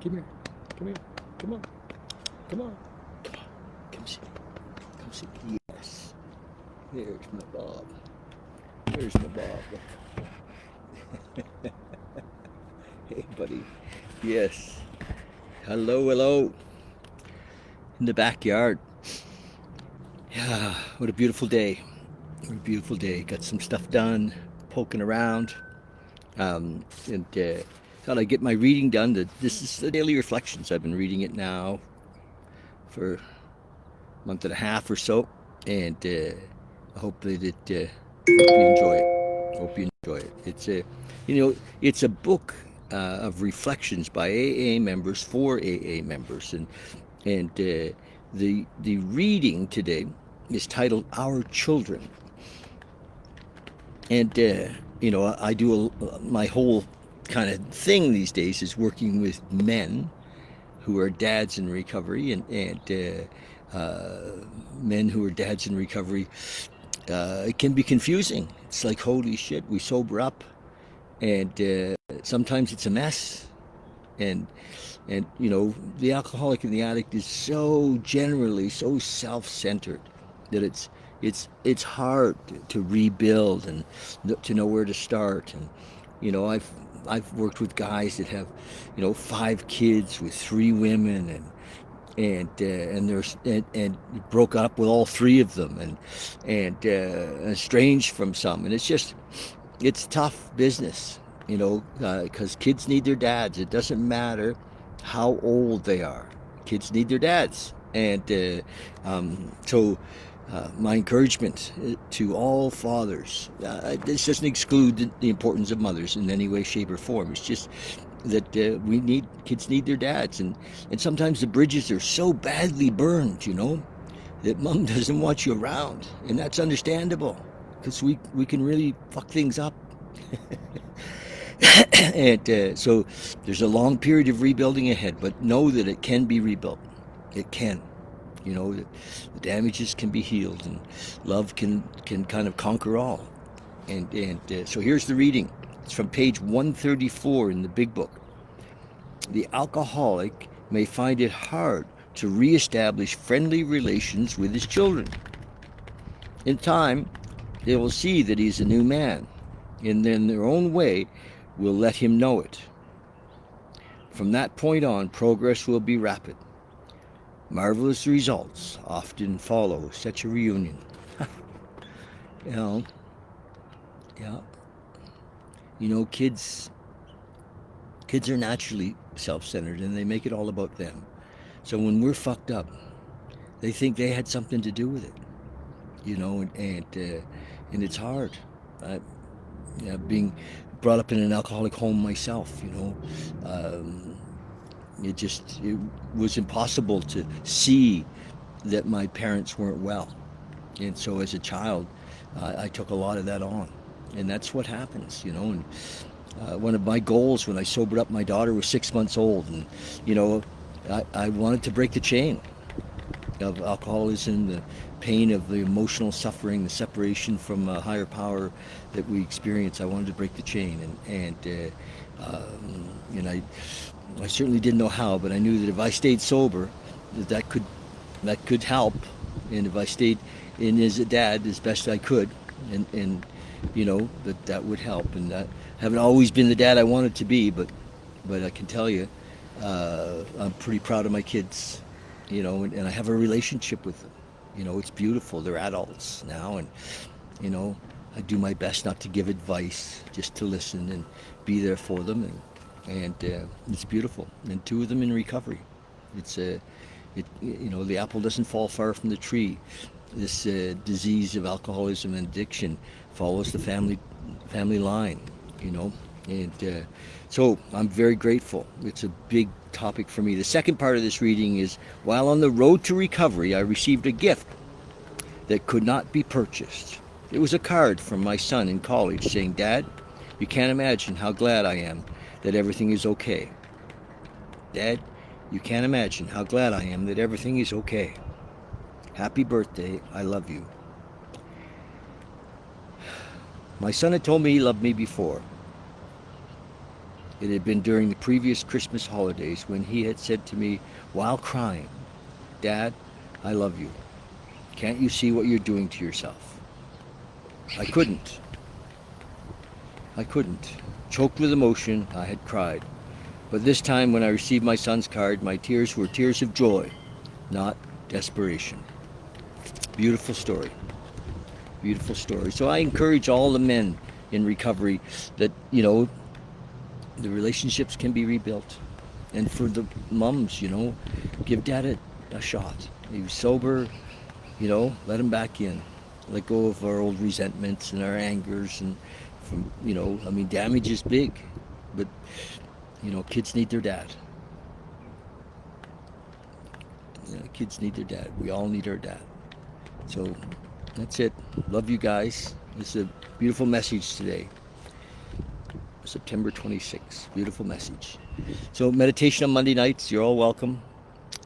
Come here. Come here. Come on. Come on. Come on. Come sit. Come sit. Yes. There's my Bob. There's my Bob. Hey, buddy. Yes. Hello, hello. In the backyard. Yeah, what a beautiful day. What a beautiful day. Got some stuff done, poking around. And thought I'd get my reading done. This is the Daily Reflections. I've been reading it now for a month and a half or so. And I hope that hope you enjoy it. Hope you enjoy it. It's a book of reflections by AA members for AA members, and the reading today is titled "Our Children." And I do my whole kind of thing these days is working with men who are dads in recovery, and men who are dads in recovery. It can be confusing. It's like, holy shit, we sober up, and sometimes it's a mess. And the alcoholic and the addict is so generally so self-centered that it's hard to rebuild and to know where to start. And I've worked with guys that have 5 kids with 3 women, and broke up with all 3 of them, and estranged from some, and it's tough business, because kids need their dads. It doesn't matter how old they are. Kids need their dads, and so my encouragement to all fathers, this doesn't exclude the importance of mothers in any way, shape, or form. It's just that kids need their dads, and sometimes the bridges are so badly burned, that mom doesn't want you around, and that's understandable, because we can really fuck things up. And so there's a long period of rebuilding ahead, but know that it can be rebuilt. It can. The damages can be healed, and love can kind of conquer all. And so here's the reading. It's from page 134 in the big book. The alcoholic may find it hard to reestablish friendly relations with his children. In time, they will see that he's a new man, and in their own way will let him know it. From that point on, progress will be rapid. Marvelous results often follow such a reunion. Yeah. Kids are naturally self-centered, and they make it all about them. So when we're fucked up, they think they had something to do with it, and it's hard. Being brought up in an alcoholic home myself, it was impossible to see that my parents weren't well. And so as a child, I took a lot of that on. And that's what happens, And one of my goals when I sobered up, my daughter was 6 months old. And, I wanted to break the chain of alcoholism, the pain of the emotional suffering, the separation from a higher power that we experience. I wanted to break the chain. And I certainly didn't know how, but I knew that if I stayed sober, that could help, and if I stayed in as a dad as best I could, and that would help. And I haven't always been the dad I wanted to be, but I can tell you, I'm pretty proud of my kids, and I have a relationship with them. It's beautiful. They're adults now, and I do my best not to give advice, just to listen and be there for them, and it's beautiful. And 2 of them in recovery. The apple doesn't fall far from the tree. This disease of alcoholism and addiction follows the family line, and so I'm very grateful. It's a big topic for me. The second part of this reading is, while on the road to recovery, I received a gift that could not be purchased. It was a card from my son in college saying, "Dad, you can't imagine how glad I am that everything is okay. Dad, you can't imagine how glad I am that everything is okay. Happy birthday. I love you." My son had told me he loved me before, It had been during the previous Christmas holidays when he had said to me while crying, "Dad, I love you. Can't you see what you're doing to yourself?" I couldn't. I couldn't. Choked with emotion, I had cried. But this time when I received my son's card, my tears were tears of joy, not desperation. Beautiful story. Beautiful story. So I encourage all the men in recovery that, the relationships can be rebuilt. And for the mums, give dad a shot. He was sober, let him back in. Let go of our old resentments and our angers and damage is big, but kids need their dad. Kids need their dad. We all need our dad. So that's it. Love you guys. It's a beautiful message today. September 26th. Beautiful message. So meditation on Monday nights, you're all welcome.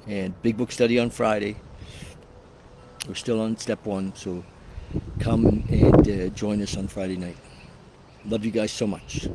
And Big Book Study on Friday. We're still on step 1, so come and join us on Friday night. Love you guys so much.